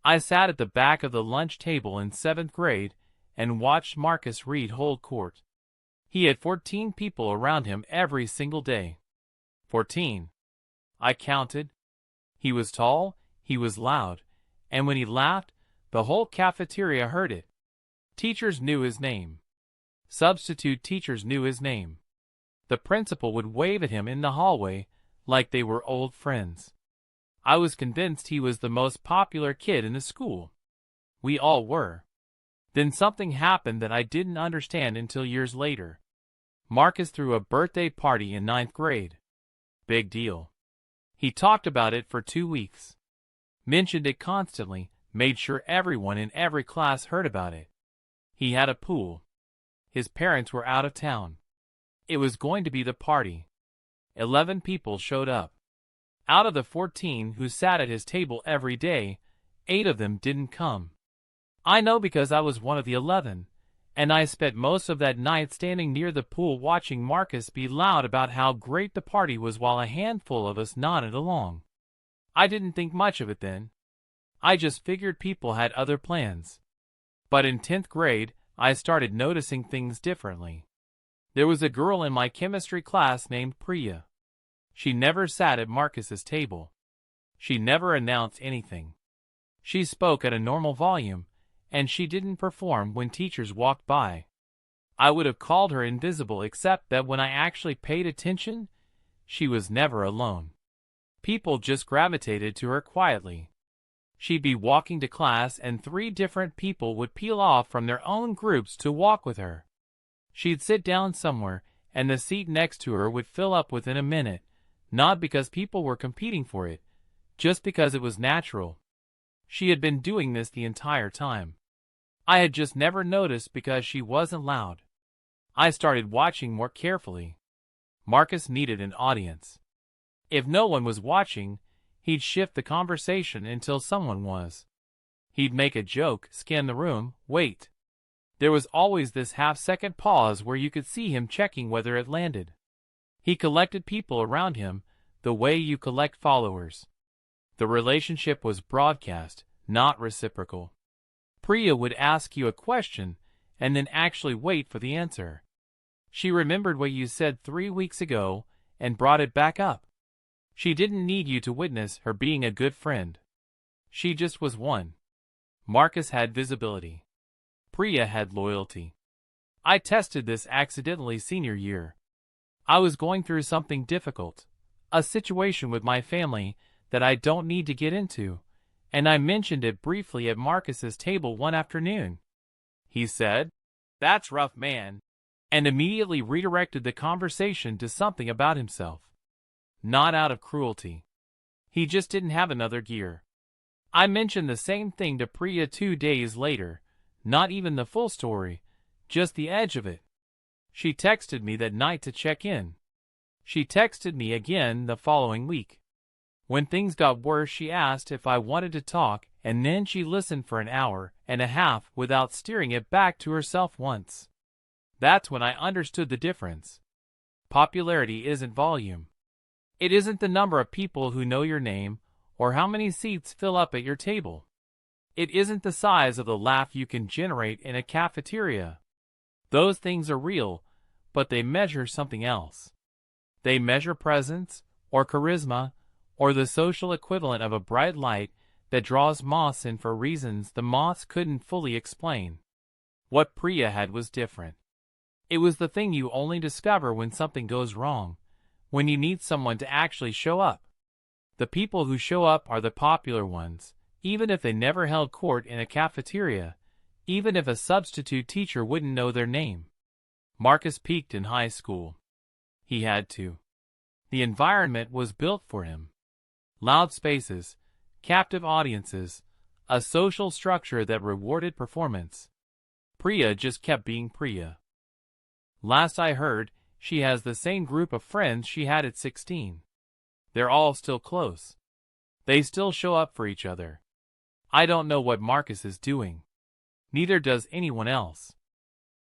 I sat at the back of the lunch table in 7th grade and watched Marcus Reed hold court. He had 14 people around him every single day. 14. I counted. He was tall, he was loud, and when he laughed, the whole cafeteria heard it. Teachers knew his name. Substitute teachers knew his name. The principal would wave at him in the hallway like they were old friends. I was convinced he was the most popular kid in the school. We all were. Then something happened that I didn't understand until years later. Marcus threw a birthday party in 9th grade. Big deal. He talked about it for 2 weeks. Mentioned it constantly, made sure everyone in every class heard about it. He had a pool. His parents were out of town. It was going to be the party. 11 people showed up. Out of the 14 who sat at his table every day, 8 of them didn't come. I know because I was one of the 11, and I spent most of that night standing near the pool watching Marcus be loud about how great the party was while a handful of us nodded along. I didn't think much of it then. I just figured people had other plans. But in 10th grade, I started noticing things differently. There was a girl in my chemistry class named Priya. She never sat at Marcus's table. She never announced anything. She spoke at a normal volume, and she didn't perform when teachers walked by. I would have called her invisible except that when I actually paid attention, she was never alone. People just gravitated to her quietly. She'd be walking to class and 3 different people would peel off from their own groups to walk with her. She'd sit down somewhere, and the seat next to her would fill up within a minute, not because people were competing for it, just because it was natural. She had been doing this the entire time. I had just never noticed because she wasn't loud. I started watching more carefully. Marcus needed an audience. If no one was watching, he'd shift the conversation until someone was. He'd make a joke, scan the room, wait. There was always this half-second pause where you could see him checking whether it landed. He collected people around him the way you collect followers. The relationship was broadcast, not reciprocal. Priya would ask you a question and then actually wait for the answer. She remembered what you said 3 weeks ago and brought it back up. She didn't need you to witness her being a good friend. She just was one. Marcus had visibility. Priya had loyalty. I tested this accidentally senior year. I was going through something difficult, a situation with my family that I don't need to get into, and I mentioned it briefly at Marcus's table one afternoon. He said, "That's rough, man," and immediately redirected the conversation to something about himself. Not out of cruelty. He just didn't have another gear. I mentioned the same thing to Priya 2 days later, not even the full story, just the edge of it. She texted me that night to check in. She texted me again the following week. When things got worse, she asked if I wanted to talk, and then she listened for an hour and a half without steering it back to herself once. That's when I understood the difference. Popularity isn't volume. It isn't the number of people who know your name or how many seats fill up at your table. It isn't the size of the laugh you can generate in a cafeteria. Those things are real, but they measure something else. They measure presence, or charisma, or the social equivalent of a bright light that draws moths in for reasons the moths couldn't fully explain. What Priya had was different. It was the thing you only discover when something goes wrong, when you need someone to actually show up. The people who show up are the popular ones, even if they never held court in a cafeteria, even if a substitute teacher wouldn't know their name. Marcus peaked in high school. He had to. The environment was built for him. Loud spaces, captive audiences, a social structure that rewarded performance. Priya just kept being Priya. Last I heard, she has the same group of friends she had at 16. They're all still close. They still show up for each other. I don't know what Marcus is doing. Neither does anyone else.